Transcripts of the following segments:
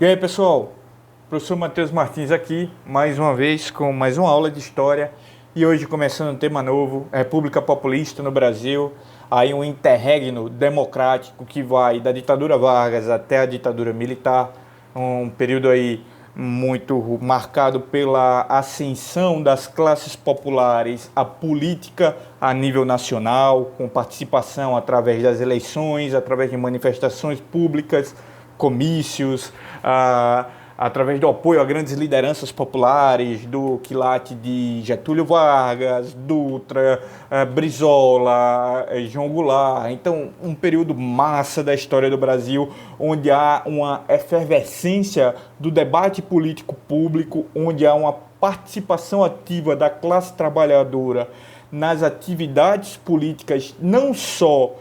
E aí, pessoal, professor Matheus Martins aqui, mais uma vez com mais uma aula de História e hoje começando um tema novo, República Populista no Brasil, aí um interregno democrático que vai da ditadura Vargas até a ditadura militar, um período aí muito marcado pela ascensão das classes populares à política a nível nacional, com participação através das eleições, através de manifestações públicas, comícios, através do apoio a grandes lideranças populares, do quilate de Getúlio Vargas, Dutra, Brizola, João Goulart. Então, um período massa da história do Brasil, onde há uma efervescência do debate político público, onde há uma participação ativa da classe trabalhadora nas atividades políticas, não só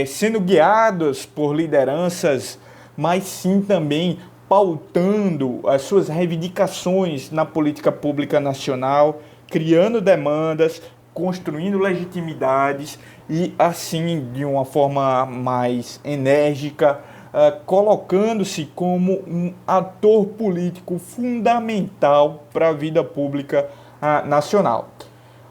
sendo guiadas por lideranças, mas sim também pautando as suas reivindicações na política pública nacional, criando demandas, construindo legitimidades e assim de uma forma mais enérgica, colocando-se como um ator político fundamental para a vida pública nacional.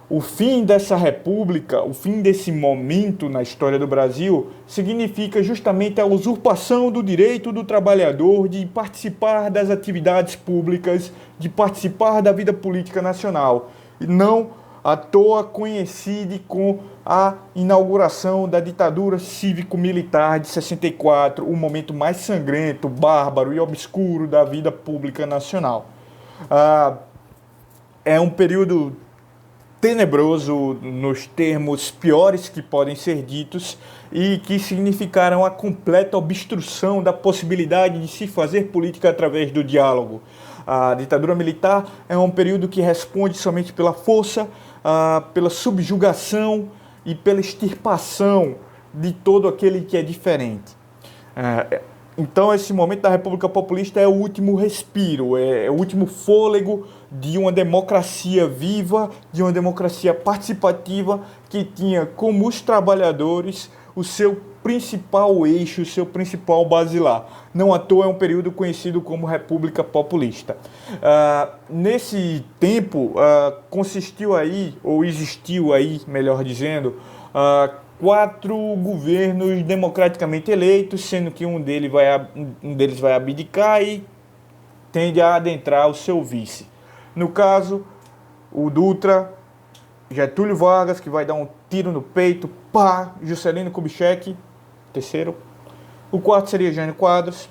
O fim dessa república, o fim desse momento na história do Brasil, significa justamente a usurpação do direito do trabalhador de participar das atividades públicas, de participar da vida política nacional. E não à toa coincide com a inauguração da ditadura cívico-militar de 64, o momento mais sangrento, bárbaro e obscuro da vida pública nacional. É um período tenebroso nos termos piores que podem ser ditos e que significaram a completa obstrução da possibilidade de se fazer política através do diálogo. A ditadura militar é um período que responde somente pela força, pela subjugação e pela extirpação de todo aquele que é diferente. Então, esse momento da República Populista é o último respiro, é o último fôlego de uma democracia viva, de uma democracia participativa que tinha como os trabalhadores o seu principal eixo, o seu principal basilar. Não à toa é um período conhecido como República Populista. Nesse tempo, consistiu aí, ou existiu aí, melhor dizendo, 4 governos democraticamente eleitos, sendo que um deles vai abdicar e tende a adentrar o seu vice. No caso, o Dutra, Getúlio Vargas, que vai dar um tiro no peito, Juscelino Kubitschek, terceiro. O quarto seria Jânio Quadros,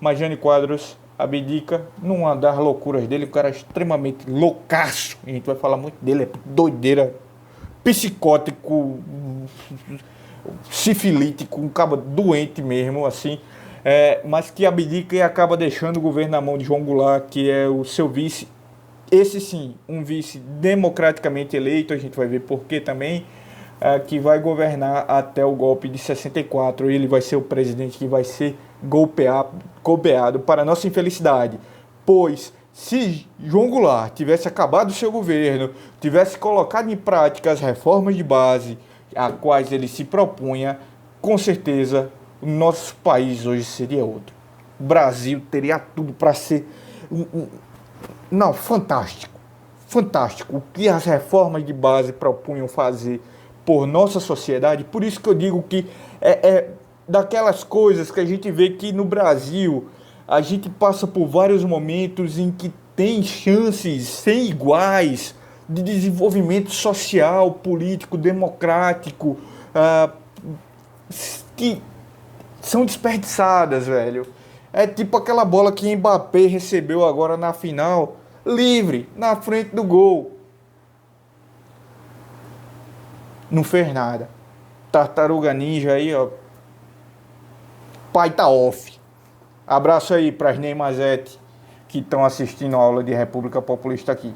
mas Jânio Quadros abdica numa das loucuras dele, um cara extremamente loucaço, a gente vai falar muito dele, é doideira, psicótico, sifilítico, um cabo doente mesmo, assim, mas que abdica e acaba deixando o governo na mão de João Goulart, que é o seu vice. Esse sim, um vice democraticamente eleito, a gente vai ver por que também, que vai governar até o golpe de 64. Ele vai ser o presidente que vai ser golpeado para nossa infelicidade, pois se João Goulart tivesse acabado o seu governo, tivesse colocado em prática as reformas de base a quais ele se propunha, com certeza o nosso país hoje seria outro. O Brasil teria tudo para ser não, fantástico. Fantástico. O que as reformas de base propunham fazer por nossa sociedade. Por isso que eu digo que é daquelas coisas que a gente vê que no Brasil a gente passa por vários momentos em que tem chances sem iguais de desenvolvimento social, político, democrático, que são desperdiçadas, velho. É tipo aquela bola que Mbappé recebeu agora na final, livre, na frente do gol. Não fez nada. Tartaruga Ninja aí, ó. Pai tá off. Abraço aí para as Neymazete que estão assistindo a aula de República Populista aqui.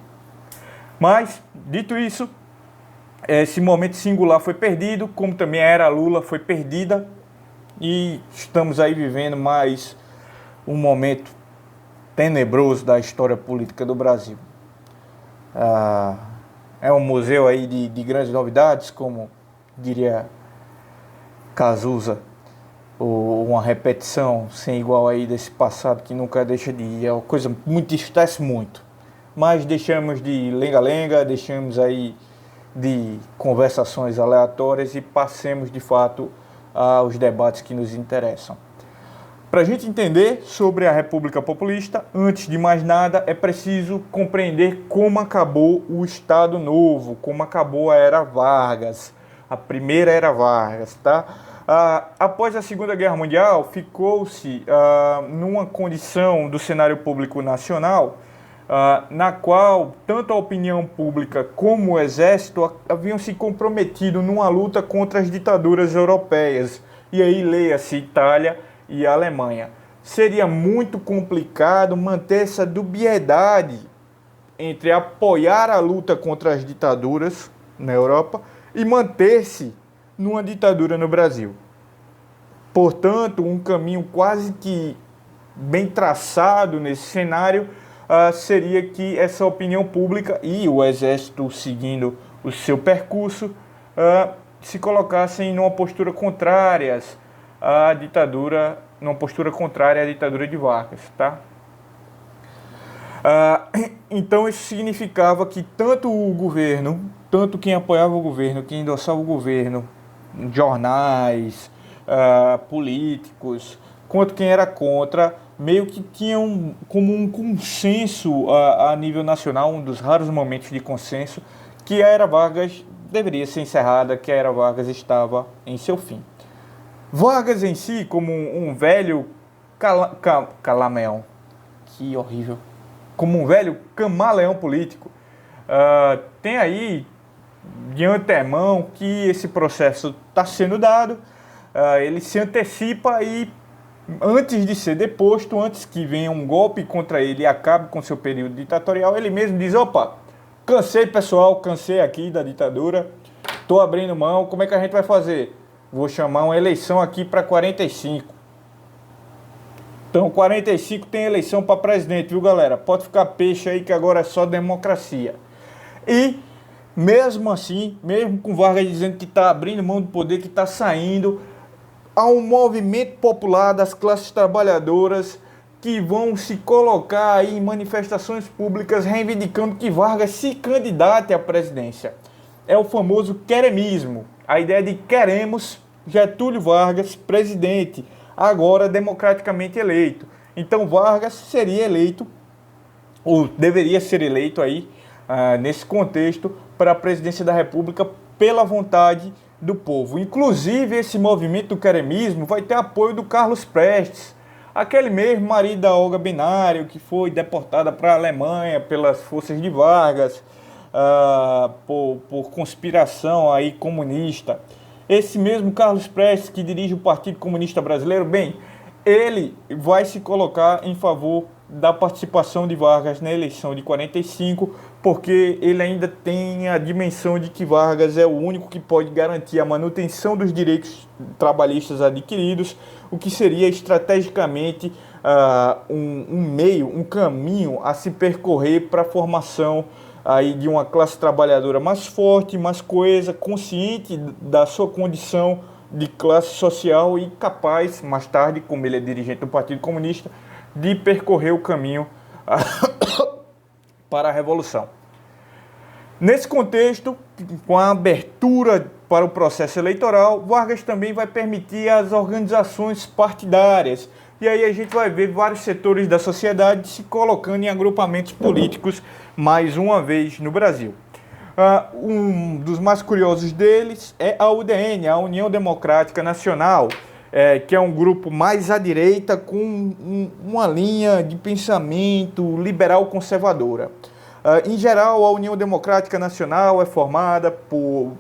Mas, dito isso, esse momento singular foi perdido, como também a era Lula foi perdida. E estamos aí vivendo mais um momento tenebroso da história política do Brasil. É um museu aí de grandes novidades, como diria Cazuza, ou uma repetição sem igual aí desse passado que nunca deixa de ir. É uma coisa muito, estresse muito. Mas deixamos de lenga-lenga, deixamos aí de conversações aleatórias e passemos de fato aos debates que nos interessam. Para a gente entender sobre a República Populista, antes de mais nada, é preciso compreender como acabou o Estado Novo, como acabou a Era Vargas, a primeira Era Vargas, tá? Após a Segunda Guerra Mundial, ficou-se numa condição do cenário público nacional, na qual tanto a opinião pública como o exército haviam se comprometido numa luta contra as ditaduras europeias. E aí leia-se Itália e Alemanha. Seria muito complicado manter essa dubiedade entre apoiar a luta contra as ditaduras na Europa e manter-se numa ditadura no Brasil. Portanto, um caminho quase que bem traçado nesse cenário seria que essa opinião pública e o exército seguindo o seu percurso se colocassem numa postura contrária à ditadura, de Vargas, tá? Então isso significava que tanto o governo, tanto quem apoiava o governo, quem endossava o governo, jornais, políticos, quanto quem era contra, meio que tinham como um consenso a nível nacional, um dos raros momentos de consenso, que a Era Vargas deveria ser encerrada, que a Era Vargas estava em seu fim. Vargas em si, como um velho calamaão, que horrível, como um velho camaleão político, tem aí de antemão que esse processo está sendo dado, ele se antecipa e antes de ser deposto, antes que venha um golpe contra ele e acabe com seu período ditatorial, ele mesmo diz: opa, cansei pessoal, cansei aqui da ditadura, estou abrindo mão, como é que a gente vai fazer? Vou chamar uma eleição aqui para 45. Então 45 tem eleição para presidente, viu galera? Pode ficar peixe aí que agora é só democracia. E mesmo assim, mesmo com Vargas dizendo que está abrindo mão do poder, que está saindo, há um movimento popular das classes trabalhadoras que vão se colocar aí em manifestações públicas reivindicando que Vargas se candidate à presidência. É o famoso queremismo, a ideia de queremos Getúlio Vargas presidente, agora democraticamente eleito. Então Vargas seria eleito, ou deveria ser eleito aí, nesse contexto, para a presidência da República pela vontade do povo. Inclusive, esse movimento do queremismo vai ter apoio do Carlos Prestes, aquele mesmo marido da Olga Benário, que foi deportada para a Alemanha pelas forças de Vargas, por conspiração aí comunista. Esse mesmo Carlos Prestes, que dirige o Partido Comunista Brasileiro, bem, ele vai se colocar em favor da participação de Vargas na eleição de 45, porque ele ainda tem a dimensão de que Vargas é o único que pode garantir a manutenção dos direitos trabalhistas adquiridos, o que seria estrategicamente um caminho a se percorrer para a formação aí de uma classe trabalhadora mais forte, mais coesa, consciente da sua condição de classe social e capaz, mais tarde, como ele é dirigente do Partido Comunista, de percorrer o caminho para a Revolução. Nesse contexto, com a abertura para o processo eleitoral, Vargas também vai permitir as organizações partidárias. E aí a gente vai ver vários setores da sociedade se colocando em agrupamentos políticos mais uma vez no Brasil. Um dos mais curiosos deles é a UDN, a União Democrática Nacional, que é um grupo mais à direita com uma linha de pensamento liberal conservadora. Em geral, a União Democrática Nacional é formada por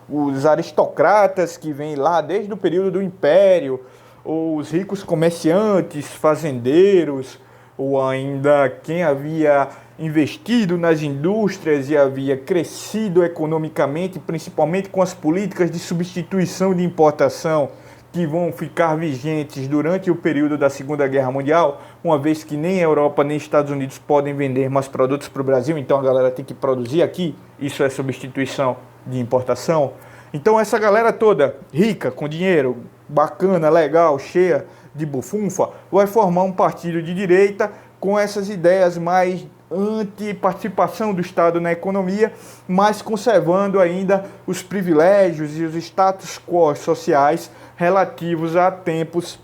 os aristocratas que vêm lá desde o período do Império, ou os ricos comerciantes, fazendeiros, ou ainda quem havia investido nas indústrias e havia crescido economicamente, principalmente com as políticas de substituição de importação que vão ficar vigentes durante o período da Segunda Guerra Mundial, uma vez que nem a Europa nem Estados Unidos podem vender mais produtos para o Brasil, então a galera tem que produzir aqui, isso é substituição de importação. Então essa galera toda rica, com dinheiro, bacana, legal, cheia de bufunfa, vai formar um partido de direita com essas ideias mais anti-participação do Estado na economia, mas conservando ainda os privilégios e os status quo sociais relativos a tempos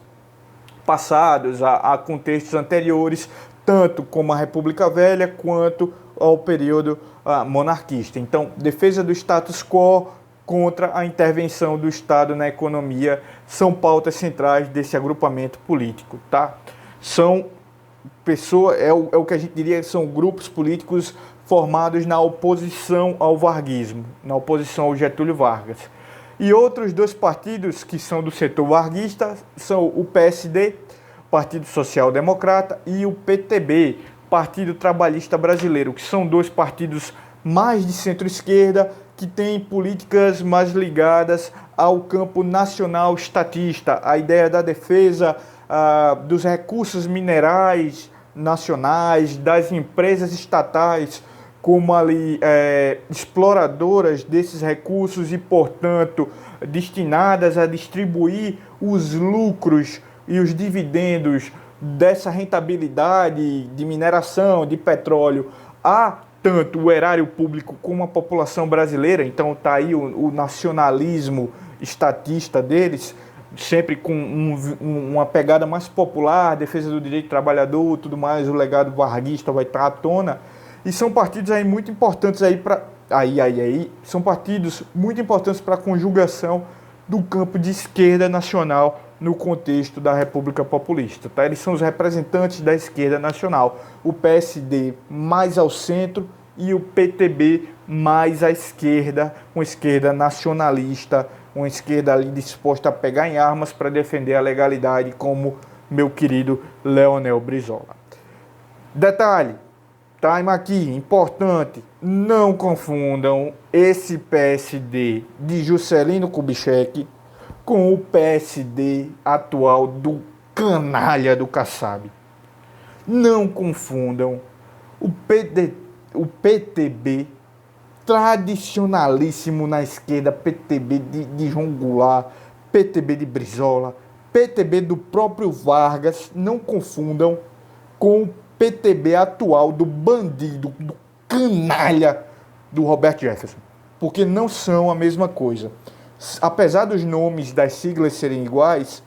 passados, a contextos anteriores, tanto como a República Velha quanto ao período monarquista. Então, defesa do status quo contra a intervenção do Estado na economia são pautas centrais desse agrupamento político, tá? São pessoas, é o que a gente diria, são grupos políticos formados na oposição ao varguismo, na oposição ao Getúlio Vargas. E outros dois partidos que são do setor varguista são o PSD, Partido Social Democrata, e o PTB, Partido Trabalhista Brasileiro, que são dois partidos mais de centro-esquerda, que têm políticas mais ligadas ao campo nacional estatista, a ideia da defesa dos recursos minerais nacionais, das empresas estatais como ali exploradoras desses recursos e, portanto, destinadas a distribuir os lucros e os dividendos dessa rentabilidade de mineração, de petróleo, a tanto o erário público como a população brasileira. Então está aí o nacionalismo estatista deles, sempre com uma pegada mais popular, defesa do direito do trabalhador, tudo mais, o legado varguista vai estar à tona. E são partidos aí muito importantes aí para são partidos muito importantes para a conjugação do campo de esquerda nacional no contexto da República Populista, tá? Eles são os representantes da esquerda nacional, o PSD mais ao centro e o PTB mais à esquerda, uma esquerda nacionalista, uma esquerda ali disposta a pegar em armas para defender a legalidade, como meu querido Leonel Brizola. Detalhe, time aqui, importante, não confundam esse PSD de Juscelino Kubitschek com o PSD atual do canalha do Kassab. Não confundam o PTB tradicionalíssimo na esquerda, PTB de João Goulart, PTB de Brizola, PTB do próprio Vargas, não confundam com o PTB atual do bandido, do canalha do Roberto Jefferson, porque não são a mesma coisa. Apesar dos nomes das siglas serem iguais,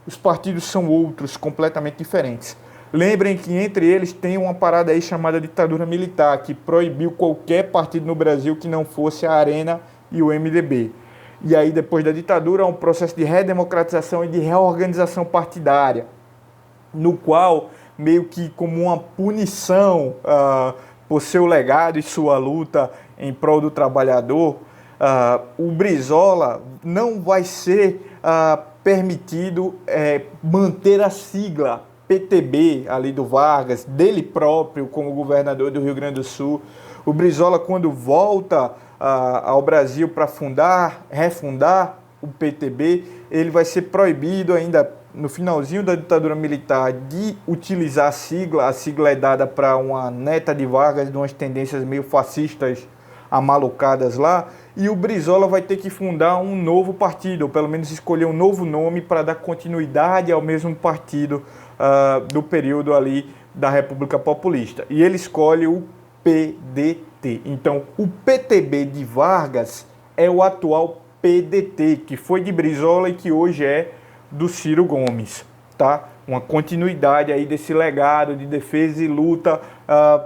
os partidos são outros, completamente diferentes. Lembrem que entre eles tem uma parada aí chamada ditadura militar, que proibiu qualquer partido no Brasil que não fosse a Arena e o MDB. E aí, depois da ditadura, há um processo de redemocratização e de reorganização partidária, no qual, meio que como uma punição por seu legado e sua luta em prol do trabalhador, o Brizola não vai ser permitido manter a sigla PTB ali do Vargas, dele próprio como governador do Rio Grande do Sul. O Brizola, quando volta ao Brasil para refundar o PTB, ele vai ser proibido ainda no finalzinho da ditadura militar de utilizar a sigla. A sigla é dada para uma neta de Vargas, de umas tendências meio fascistas amalucadas lá, e o Brizola vai ter que fundar um novo partido, ou pelo menos escolher um novo nome para dar continuidade ao mesmo partido do período ali da República Populista. E ele escolhe o PDT. Então, o PTB de Vargas é o atual PDT, que foi de Brizola e que hoje é do Ciro Gomes, tá? Uma continuidade aí desse legado de defesa e luta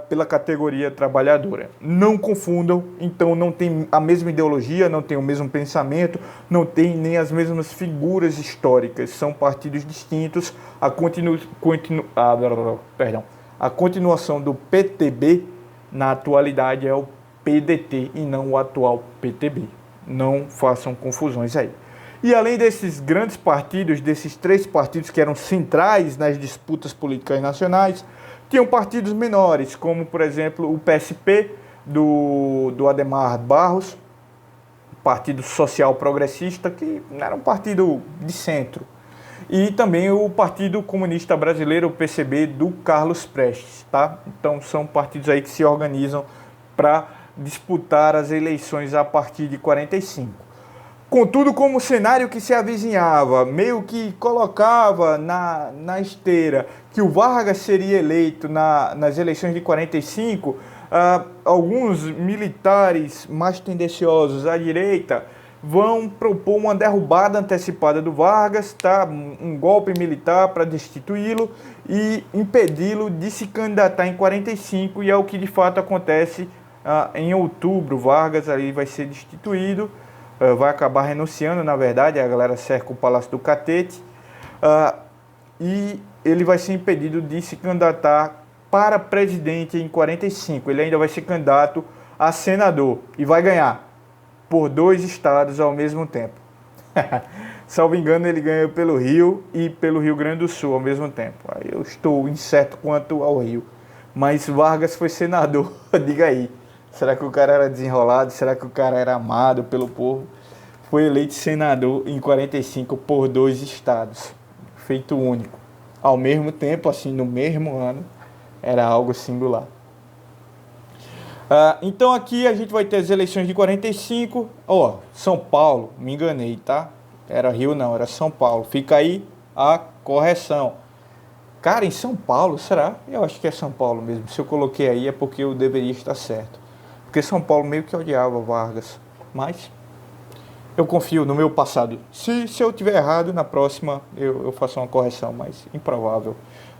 pela categoria trabalhadora. Não confundam, então não tem a mesma ideologia, não tem o mesmo pensamento, não tem nem as mesmas figuras históricas, são partidos distintos. A continuação do PTB na atualidade é o PDT e não o atual PTB. Não façam confusões aí. E além desses grandes partidos, desses três partidos que eram centrais nas disputas políticas nacionais, tinham partidos menores, como, por exemplo, o PSP, do Adhemar Barros, Partido Social Progressista, que era um partido de centro, e também o Partido Comunista Brasileiro, o PCB, do Carlos Prestes, tá? Então são partidos aí que se organizam para disputar as eleições a partir de 45. Contudo, como o cenário que se avizinhava meio que colocava na esteira que o Vargas seria eleito nas eleições de 45, alguns militares mais tendenciosos à direita vão propor uma derrubada antecipada do Vargas, tá? Um golpe militar para destituí-lo e impedi-lo de se candidatar em 45, e é o que de fato acontece em outubro. Vargas aí vai ser destituído. Vai acabar renunciando, na verdade, a galera cerca o Palácio do Catete, e ele vai ser impedido de se candidatar para presidente em 45. Ele ainda vai ser candidato a senador e vai ganhar por 2 estados ao mesmo tempo. Salvo engano, ele ganhou pelo Rio e pelo Rio Grande do Sul ao mesmo tempo. Aí eu estou incerto quanto ao Rio, mas Vargas foi senador. Diga aí. Será que o cara era desenrolado? Será que o cara era amado pelo povo? Foi eleito senador em 45 por 2 estados. Feito único. Ao mesmo tempo, assim, no mesmo ano. Era algo singular. Então aqui a gente vai ter as eleições de 45. São Paulo, me enganei, tá? Era Rio não, era São Paulo. Fica aí a correção. Cara, em São Paulo, será? Eu acho que é São Paulo mesmo. Se eu coloquei aí é porque eu deveria estar certo. Porque São Paulo meio que odiava Vargas. Mas eu confio no meu passado. Se eu tiver errado, na próxima eu faço uma correção, mas improvável.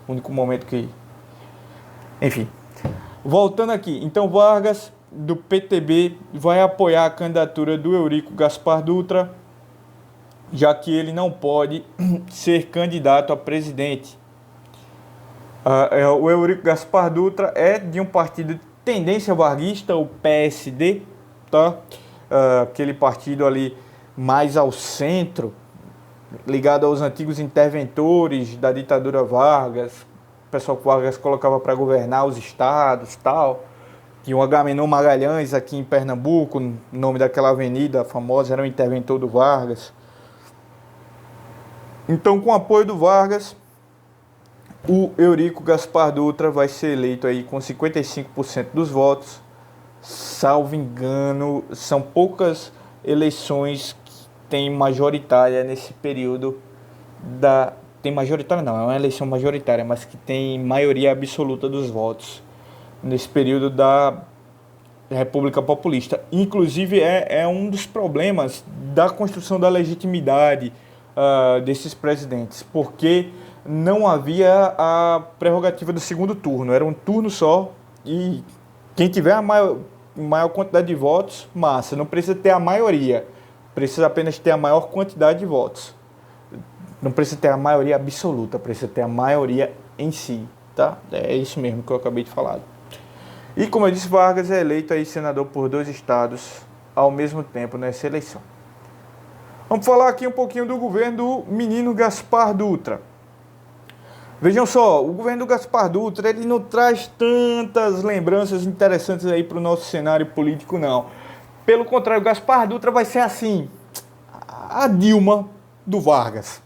O único momento que... Enfim. Voltando aqui. Então Vargas, do PTB, vai apoiar a candidatura do Eurico Gaspar Dutra, já que ele não pode ser candidato a presidente. O Eurico Gaspar Dutra é de um partido de tendência varguista, o PSD, tá? Aquele partido ali mais ao centro, ligado aos antigos interventores da ditadura Vargas, o pessoal que Vargas colocava para governar os estados, tal. Tinha o Agamenon Magalhães aqui em Pernambuco, o nome daquela avenida famosa, era o interventor do Vargas. Então, com o apoio do Vargas, o Eurico Gaspar Dutra vai ser eleito aí com 55% dos votos. Salvo engano, são poucas eleições que tem majoritária nesse período da... Tem majoritária não, é uma eleição majoritária, mas que tem maioria absoluta dos votos nesse período da República Populista. Inclusive é um dos problemas da construção da legitimidade desses presidentes, porque não havia a prerrogativa do segundo turno, era um turno só, e quem tiver a maior quantidade de votos, massa, não precisa ter a maioria, precisa apenas ter a maior quantidade de votos. Não precisa ter a maioria absoluta, precisa ter a maioria em si, tá? É isso mesmo que eu acabei de falar. E como eu disse, Vargas é eleito aí senador por 2 estados ao mesmo tempo nessa eleição. Vamos falar aqui um pouquinho do governo do menino Gaspar Dutra. Vejam só, o governo do Gaspar Dutra, ele não traz tantas lembranças interessantes aí para o nosso cenário político, não. Pelo contrário, o Gaspar Dutra vai ser assim, a Dilma do Vargas.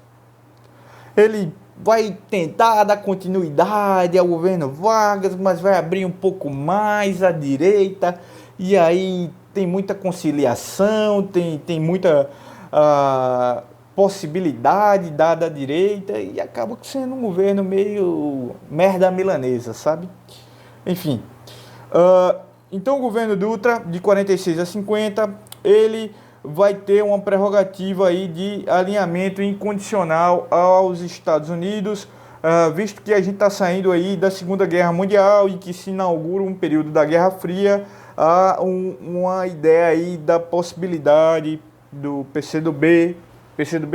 Ele vai tentar dar continuidade ao governo Vargas, mas vai abrir um pouco mais à direita, e aí tem muita conciliação, tem muita possibilidade dada à direita, e acaba sendo um governo meio merda milanesa, sabe? Enfim, então o governo Dutra, de 46 a 50, ele vai ter uma prerrogativa aí de alinhamento incondicional aos Estados Unidos, visto que a gente está saindo aí da Segunda Guerra Mundial e que se inaugura um período da Guerra Fria, há uma ideia aí da possibilidade do PCdoB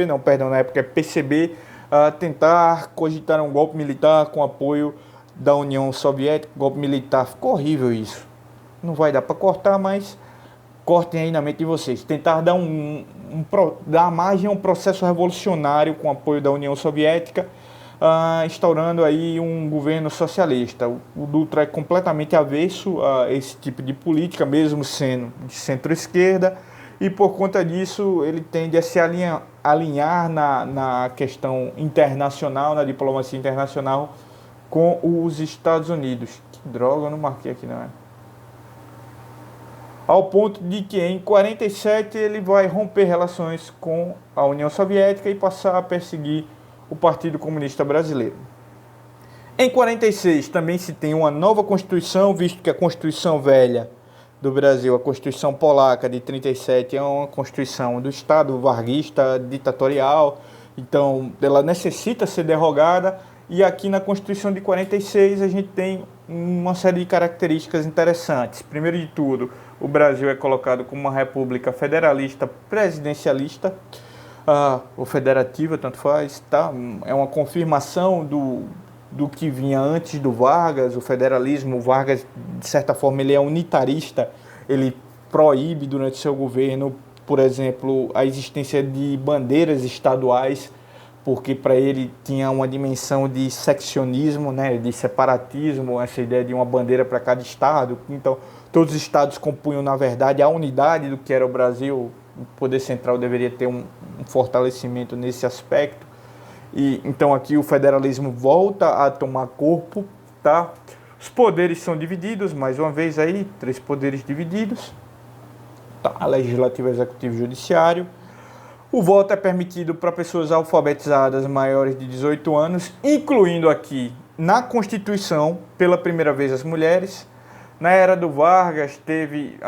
não, perdão, na época é PCB, tentar cogitar um golpe militar com apoio da União Soviética. Golpe militar, ficou horrível isso, não vai dar para cortar, mas cortem aí na mente de vocês. Tentar dar margem a um processo revolucionário com apoio da União Soviética, instaurando aí um governo socialista. O Dutra é completamente avesso a esse tipo de política, mesmo sendo de centro-esquerda, e por conta disso ele tende a se alinhar na questão internacional, na diplomacia internacional, com os Estados Unidos. Que droga, eu não marquei aqui, não é? ao ponto de que em 47 ele vai romper relações com a União Soviética e passar a perseguir o Partido Comunista Brasileiro. Em 46 também se tem uma nova Constituição, visto que a Constituição velha do Brasil, a Constituição Polaca de 37, é uma Constituição do Estado varguista ditatorial, então ela necessita ser derrogada, e aqui na Constituição de 46 a gente tem uma série de características interessantes. Primeiro de tudo, o Brasil é colocado como uma república federalista presidencialista, ou federativa, tanto faz, tá? É uma confirmação do que vinha antes do Vargas, o federalismo. O Vargas, de certa forma, ele é unitarista, ele proíbe durante seu governo, por exemplo, a existência de bandeiras estaduais, porque para ele tinha uma dimensão de seccionismo, né, de separatismo, essa ideia de uma bandeira para cada estado. Então, todos os estados compunham, na verdade, a unidade do que era o Brasil. O poder central deveria ter um fortalecimento nesse aspecto. E então aqui o federalismo volta a tomar corpo, tá? Os poderes são divididos, mais uma vez aí, 3 poderes divididos, tá? Legislativo, Executivo e Judiciário. O voto é permitido para pessoas alfabetizadas maiores de 18 anos, incluindo aqui na Constituição, pela primeira vez, as mulheres. Na era do Vargas, teve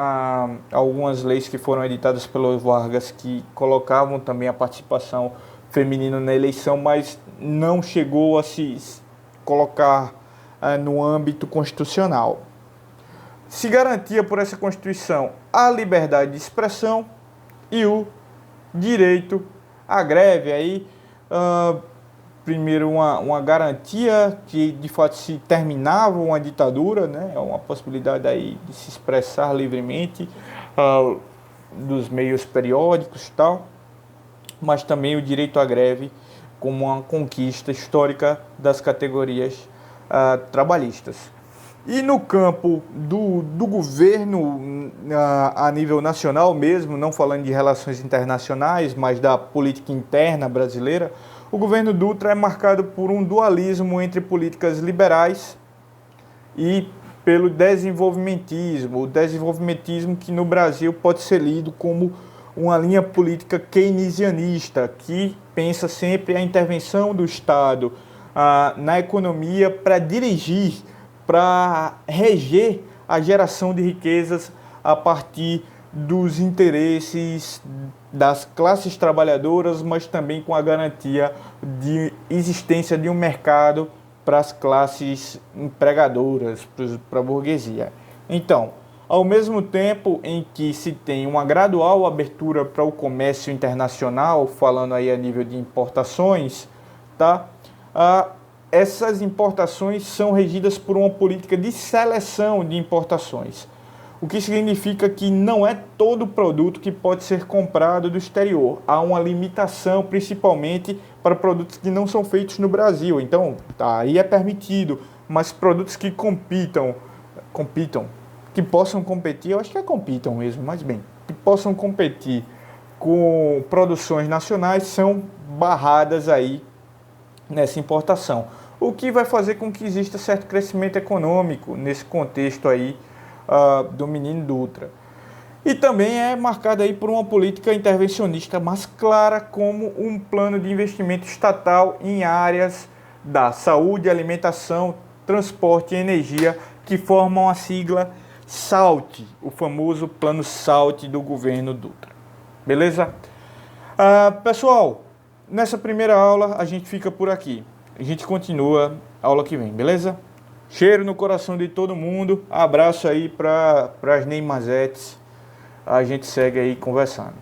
algumas leis que foram editadas pelo Vargas que colocavam também a participação feminina na eleição, mas não chegou a se colocar no âmbito constitucional. Se garantia por essa Constituição a liberdade de expressão e o direito à greve. Aí, primeiro, uma garantia que de fato se terminava uma ditadura, né? Uma possibilidade aí de se expressar livremente dos meios periódicos e tal, mas também o direito à greve como uma conquista histórica das categorias trabalhistas. E no campo do governo, a nível nacional mesmo, não falando de relações internacionais, mas da política interna brasileira, o governo Dutra é marcado por um dualismo entre políticas liberais e pelo desenvolvimentismo. O desenvolvimentismo que no Brasil pode ser lido como uma linha política keynesianista, que pensa sempre a intervenção do Estado na economia para dirigir, para reger a geração de riquezas a partir dos interesses das classes trabalhadoras, mas também com a garantia de existência de um mercado para as classes empregadoras, para a burguesia. Então, ao mesmo tempo em que se tem uma gradual abertura para o comércio internacional, falando aí a nível de importações, tá? Essas importações são regidas por uma política de seleção de importações, o que significa que não é todo produto que pode ser comprado do exterior. Há uma limitação, principalmente para produtos que não são feitos no Brasil. Então, aí é permitido, mas produtos que compitam, que possam competir, eu acho que compitam mesmo, mas bem, que possam competir com produções nacionais são barradas aí nessa importação, o que vai fazer com que exista certo crescimento econômico nesse contexto aí do menino Dutra. E também é marcado aí por uma política intervencionista mais clara, como um plano de investimento estatal em áreas da saúde, alimentação, transporte e energia, que formam a sigla SALT, o famoso plano SALT do governo Dutra. Beleza? Pessoal, nessa primeira aula a gente fica por aqui. A gente continua a aula que vem, beleza? Cheiro no coração de todo mundo. Abraço aí para as Neymazetes. A gente segue aí conversando.